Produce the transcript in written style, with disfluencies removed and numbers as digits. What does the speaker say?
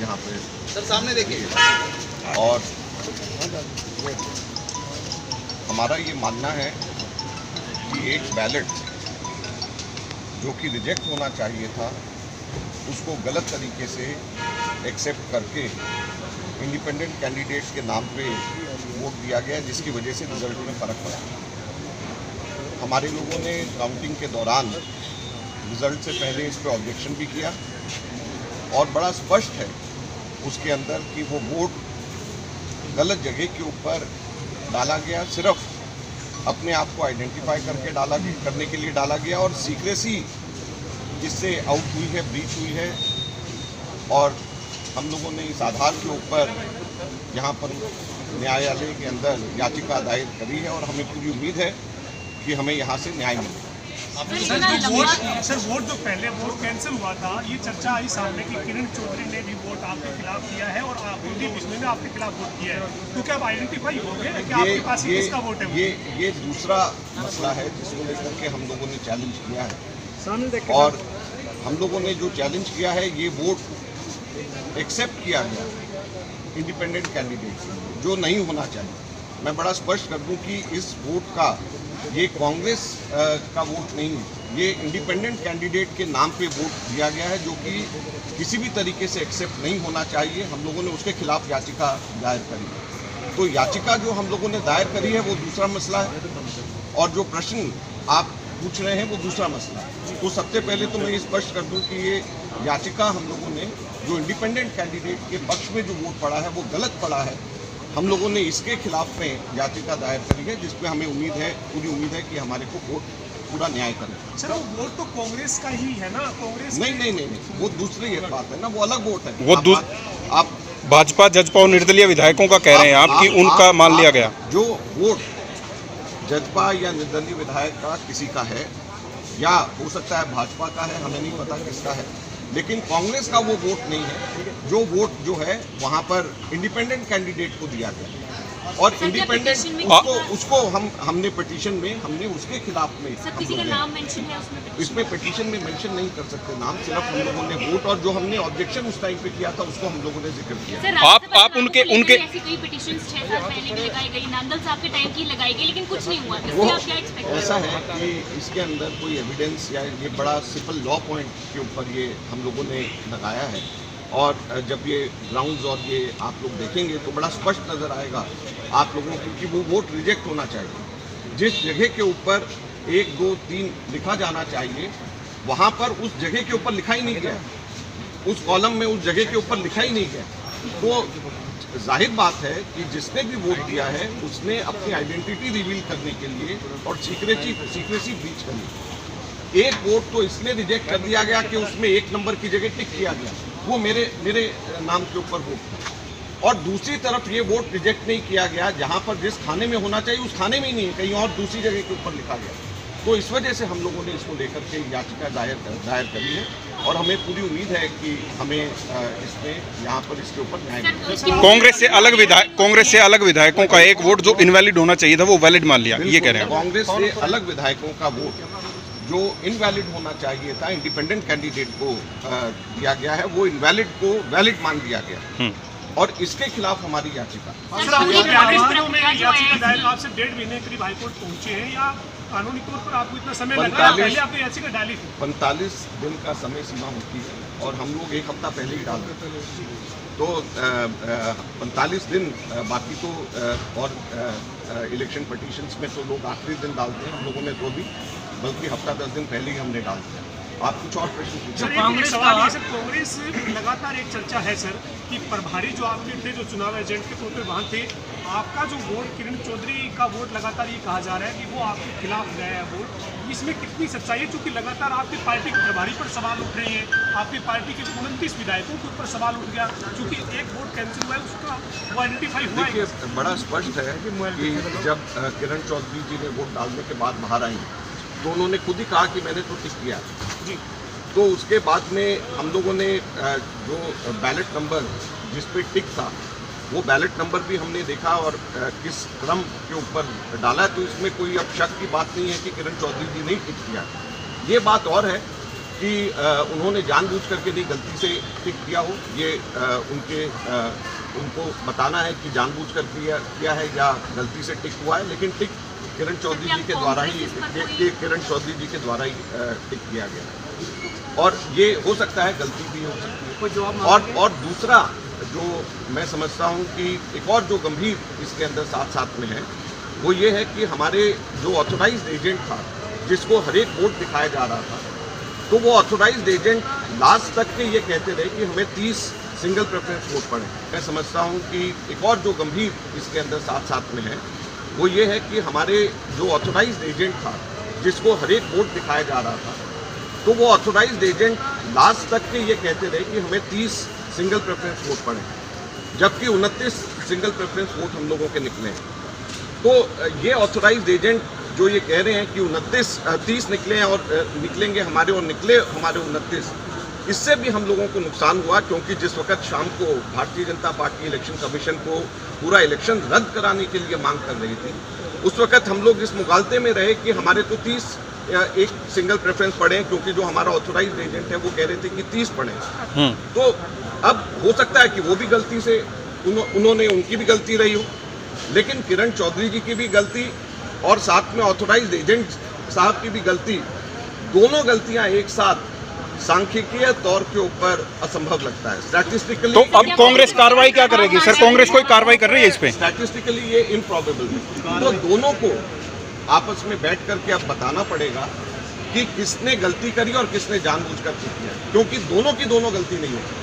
यहाँ पे सर सामने देखिए। और हमारा ये मानना है कि एक बैलेट जो कि रिजेक्ट होना चाहिए था उसको गलत तरीके से एक्सेप्ट करके इंडिपेंडेंट कैंडिडेट्स के नाम पे वोट दिया गया, जिसकी वजह से रिजल्ट में फ़र्क पड़ा। हमारे लोगों ने काउंटिंग के दौरान रिजल्ट से पहले इस पर ऑब्जेक्शन भी किया और बड़ा स्पष्ट है उसके अंदर कि वो वोट गलत जगह के ऊपर डाला गया, सिर्फ अपने आप को आइडेंटिफाई करके करने के लिए डाला गया और सीक्रेसी इससे आउट हुई है, ब्रीच हुई है। और हम लोगों ने इस आधार के ऊपर यहाँ पर न्यायालय के अंदर याचिका दायर करी है और हमें पूरी उम्मीद है कि हमें यहाँ से न्याय मिलेगा। सर वोट जो पहले वोट कैंसिल हुआ था, ये चर्चा आई सामने कि किरण चौधरी ने भी वोट आपके खिलाफ किया है और कुलदीप बिश्नोई ने आपके खिलाफ वोट किया है, तो क्या आप आइडेंटिफाई हो गए कि आपके पास किसका वोट है? ये दूसरा मसला है जिसको लेकर के हम लोगों ने चैलेंज किया है और हम लोगों ने जो चैलेंज किया है ये वोट एक्सेप्ट किया गया इंडिपेंडेंट कैंडिडेट जो नहीं होना चाहिए। मैं बड़ा स्पष्ट कर दूं कि इस वोट का ये कांग्रेस का वोट नहीं है, ये इंडिपेंडेंट कैंडिडेट के नाम पे वोट दिया गया है जो कि किसी भी तरीके से एक्सेप्ट नहीं होना चाहिए। हम लोगों ने उसके खिलाफ याचिका दायर करी। तो याचिका जो हम लोगों ने दायर करी है वो दूसरा मसला है और जो प्रश्न आप पूछ रहे हैं वो दूसरा मसला है। तो सबसे पहले तो मैं ये स्पष्ट कर दूं कि ये याचिका हम लोगों ने जो इंडिपेंडेंट कैंडिडेट के पक्ष में जो वोट पड़ा है वो गलत पड़ा है। हम लोगों ने इसके खिलाफ में याचिका दायर करी है जिसमें हमें पूरी उम्मीद है कि हमारे को कोर्ट पूरा न्याय करेगा। सर वो वोट तो कांग्रेस का ही है ना? कांग्रेस नहीं, वो दूसरी बात है ना, वो अलग वोट है। वो आप भाजपा जजपा और निर्दलीय विधायकों का कह रहे हैं आप कि उनका मान लिया गया। जो वोट जजपा या निर्दलीय विधायक का किसी का है या हो सकता है भाजपा का है, हमें नहीं पता किसका है, लेकिन कांग्रेस का वो वोट नहीं है। जो वोट जो है वहाँ पर इंडिपेंडेंट कैंडिडेट को दिया गया और इंडिपेंडेंट उसको हमने पिटीशन में हमने उसके खिलाफ में किसी का नाम मेंशन है उसमें? इसमें पिटीशन में मेंशन नहीं कर सकते नाम, सिर्फ हम लोगों ने वोट और जो हमने ऑब्जेक्शन उस टाइम पे किया था उसको हम लोगों ने जिक्र किया। आप उनके ऐसी कोई पिटीशन 6 साल पहले भी लगाई गई, नांदल साहब के टाइम की लगाई गई, लेकिन कुछ नहीं हुआ। इससे आप क्या एक्सपेक्ट करते हैं? ऐसा है कि इसके अंदर कोई एविडेंस या ये बड़ा सिंपल लॉ पॉइंट के ऊपर ये हम लोगों ने लगाया है और जब ये ग्राउंड्स और ये आप लोग देखेंगे तो बड़ा स्पष्ट नज़र आएगा आप लोगों को कि वो वोट रिजेक्ट होना चाहिए। जिस जगह के ऊपर 1, 2, 3 लिखा जाना चाहिए वहाँ पर उस जगह के ऊपर लिखा ही नहीं गया, उस कॉलम में उस जगह के ऊपर लिखा ही नहीं गया। तो जाहिर बात है कि जिसने भी वोट दिया है उसने अपनी आइडेंटिटी रिवील करने के लिए और सीक्रेसी ब्रीच करनी। एक वोट तो इसलिए रिजेक्ट कर दिया गया कि उसमें 1 नंबर की जगह टिक किया गया, वो मेरे नाम के ऊपर वोट था। और दूसरी तरफ ये वोट रिजेक्ट नहीं किया गया जहां पर जिस थाने में होना चाहिए उस थाने में ही नहीं है, कहीं और दूसरी जगह के ऊपर लिखा गया। तो इस वजह से हम लोगों ने इसको लेकर के याचिका दायर करी है और हमें पूरी उम्मीद है कि हमें इसमें यहाँ पर इसके ऊपर न्याय मिलेगा। कांग्रेस से अलग विधायकों का एक वोट जो इनवैलिड होना चाहिए था वो वैलिड मान लिया, ये कह रहे हैं। कांग्रेस से अलग विधायकों का वोट जो इनवैलिड होना चाहिए था इंडिपेंडेंट कैंडिडेट को दिया गया है, वो इनवैलिड को वैलिड मान दिया गया और इसके खिलाफ हमारी याचिका। सर आपसे 1.5 महीने करीब हाईकोर्ट पहुंचे हैं या कानूनी तौर पर आपको इतना समय लगा? पहले आपने याचिका डाली थी। 45 दिन का समय सीमा होती है और हम लोग 1 हफ्ता पहले ही डाल देते हैं। तो 45 दिन बाकी तो और इलेक्शन पिटीशंस में तो लोग आखिरी दिन डालते हैं, हम लोगों ने तो भी बल्कि हफ्ता 10 दिन पहले ही हमने डाल दिया। आप कुछ और प्रश्न पूछें। कांग्रेस लगातार एक चर्चा है सर कि प्रभारी जो आपने थे, जो चुनाव एजेंट के तौर पर वहाँ थे, आपका जो वोट किरण चौधरी का वोट लगातार ये कहा जा रहा है कि वो आपके खिलाफ गया है वोट, इसमें कितनी सच्चाई है? क्योंकि लगातार आपकी पार्टी के प्रभारी पर सवाल उठ रहे हैं, आपकी पार्टी के 29 विधायकों के ऊपर सवाल उठ गया क्योंकि एक वोट कैंसिल हुआ है, उसका वो आइडेंटिफाई हुआ है। देखिए बड़ा स्पष्ट है कि जब किरण चौधरी जी ने वोट डालने के बाद बाहर आई तो उन्होंने खुद ही कहा कि मैंने तो टिक किया जी। तो उसके बाद में हम लोगों ने जो बैलेट नंबर जिस पे टिक था वो बैलेट नंबर भी हमने देखा और किस क्रम के ऊपर डाला है, तो इसमें कोई अब शक की बात नहीं है कि किरण चौधरी जी ने टिक किया। ये बात और है कि उन्होंने जानबूझ करके नहीं गलती से टिक किया हो, ये उनको बताना है कि जानबूझ कर किया है या गलती से टिक हुआ है, लेकिन टिक किरण चौधरी जी के द्वारा ही टिक किया गया है और ये हो सकता है गलती भी हो सकती है। और दूसरा जो मैं समझता हूँ कि एक और जो गंभीर इसके अंदर साथ में है वो ये है कि हमारे जो ऑथोराइज्ड एजेंट था जिसको हर एक वोट दिखाया जा रहा था, तो वो ऑथोराइज्ड एजेंट लास्ट तक के ये कहते रहे कि हमें 30 सिंगल प्रेफरेंस वोट पड़े। मैं समझता हूँ कि एक और जो गंभीर इसके अंदर साथ में है वो ये है कि हमारे जो ऑथोराइज्ड एजेंट था जिसको हर एक वोट दिखाया जा रहा था, तो वो ऑथोराइज्ड एजेंट लास्ट तक के ये कहते रहे कि हमें 30 सिंगल प्रेफरेंस वोट पड़े, जबकि 29 सिंगल प्रेफरेंस वोट हम लोगों के निकले हैं। तो ये ऑथोराइज्ड एजेंट जो ये कह रहे हैं कि 30 निकले हैं और निकलेंगे हमारे और निकले हमारे 29, इससे भी हम लोगों को नुकसान हुआ, क्योंकि जिस वक्त शाम को Bharatiya Janata party election commission को पूरा इलेक्शन रद्द कराने के लिए मांग कर रही थी, उस वक्त हम लोग इस मुगालते में रहे कि हमारे तो 30 एक सिंगल प्रेफरेंस पड़े हैं, क्योंकि जो हमारा ऑथोराइज्ड एजेंट है वो कह रहे थे कि 30 पड़े। तो अब हो सकता है कि वो भी गलती से उनकी भी गलती रही हो, लेकिन किरण चौधरी जी की भी गलती और साथ में ऑथोराइज्ड एजेंट साहब की भी गलती, दोनों गलतियां एक साथ सांख्यिकीय तौर के ऊपर असंभव लगता है स्टैटिस्टिकली। तो अब कांग्रेस कार्रवाई क्या करेगी सर? कांग्रेस कोई कार्रवाई कर रही है इस पे? स्टैटिस्टिकली ये इम्प्रॉबेबल है, तो दोनों को आपस में बैठ करके अब बताना पड़ेगा कि किसने गलती करी और किसने जानबूझकर की है, क्योंकि दोनों की दोनों गलती नहीं होती।